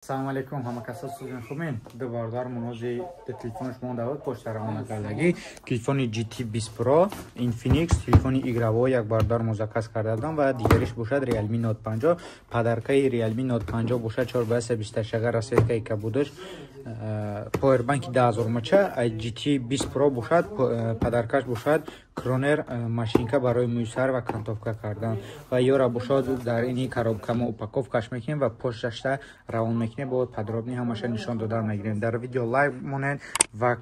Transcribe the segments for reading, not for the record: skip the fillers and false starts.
Assalomu alaykum hamma kasasizlarni xumen dubardor munozi telefonش монда пошта равона кардагӣ телефони GT20 Pro Infinix телефони игровой як бардор музаказ кардам ва дигариш бошад Realme Note 50 падаркаи Realme Note 50 бошад 428 расеткаи ка будаш повербанки 10000 мача GT20 Pro бошад падаркаш бошад кронер машинка барои муйсар ва кантовка кардан ва ёра бошад дар ини коробка мо упаковкаш мекунем ва пошташта равон мекунем бо подробни ҳамаша нишон додан мегирем дар видео лайв монен ва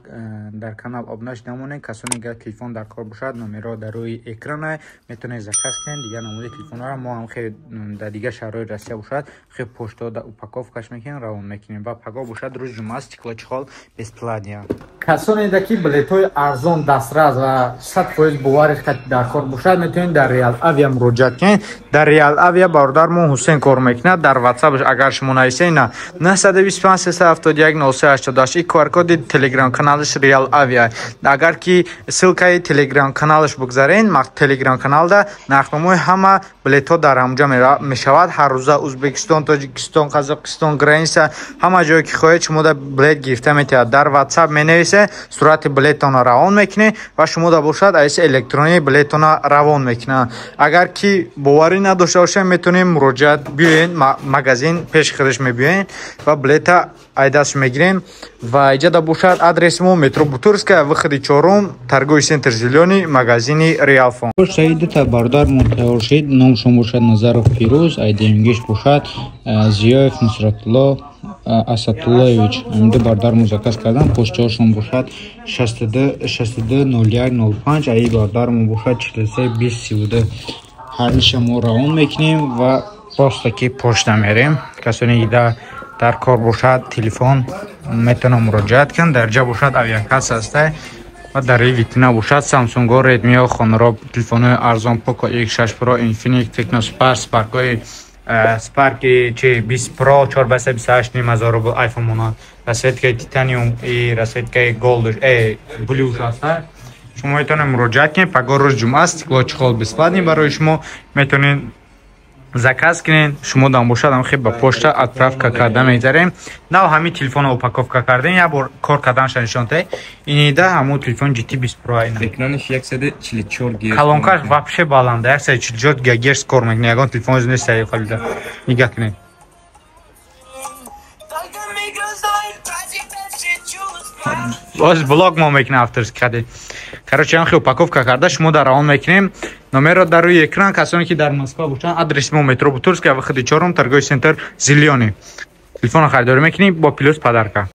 дар канал обнаш намонен касоне ки телефон дар кор бошад номеро дар рӯи экрана метавонед заказ кунед дигар намуди телефонҳоро мо ҳам хеле дар дигар шаҳрҳои Россия бошад хеле пошто да упаковкаш мекунем равон мекунем ва паго бошад рӯз ҷумъа стеклочхол бесплатния касоне ки билетҳои арзон дастрас ва 100% бовариш дар кор бошад метавонед дар Real Avia муроҷиат кунед дар Real Avia бародар мо Ҳусейн кор мекунад дар WhatsApp агар шумо нависед на 925 371 0388 QR-коди Telegram каналаш Real Avia агар ки ссилкаи Telegram каналаш бугзарен Telegram каналда нархномаи ҳама билетҳо дар ҳамҷа мешавад ҳар рӯза Ӯзбекистон, Тоҷикистон, Қазоқистон, граница ҳама ҷое ки хоҳед шумо да билет гирифта метавонед дар WhatsApp менависед сурати билетона равон мекунед ва шумо да бошад айси электронии билетона равон мекунад агар ки боварӣ надошта бошед метавонед муроҷиат биёед магазин пеши худаш мебиёед ва билета айдаш мегирем ва иҷа да бошад адреси мо метро Бутурская выходи 4 торговый центр Зелёный магазини Real Phone поштаи дута бародар монтаж шид номшон бошад Назаров Пирӯз айдингиш бошад Зиёев Нусратулло Асатуллоевич амда бардар музаказ кардам пошташон бошад 620105 ай бардар мо бошад 432032 ҳар ниша мо равон мекунем ва просто ки пошта мерем касоне ида дар кор бошад телефон метавонам муроҷиат кунам дар ҷа бошад авиакасса аста ва дар витрина бошад Samsung Redmi хонро телефонҳои арзон Poco X6 Pro Infinix Tecno Spark Spark Spark 20 Pro 428 9000 рубл iPhone мона расветкаи Titanium и расветкаи Gold Blue аста шумо метавонед муроҷиат кунед паго рӯз ҷумъа стеклочхол бесплатни барои шумо метавонед заказ кунед шумо дам бошад ам хеб ба пошта отправка карда мегзарем нав ҳами телефонро упаковка кардем як бор кор карданша нишонте инида ҳамун телефон GT20 Pro айна экраниш 144 Гц калонкаш вообще баланда 144 Гц кор мекунад ягон телефон нест халида нигоҳ кунед боз блог мо мекунем авторский каде короче ам хеле упаковка карда шумо дар равон мекунем номерро дар рӯи экран касоне ки дар Москва бошанд адреси мо метро Бутурская выходи 4 торговый центр Зелёный телефонро харидорӣ мекунем бо плюс подарка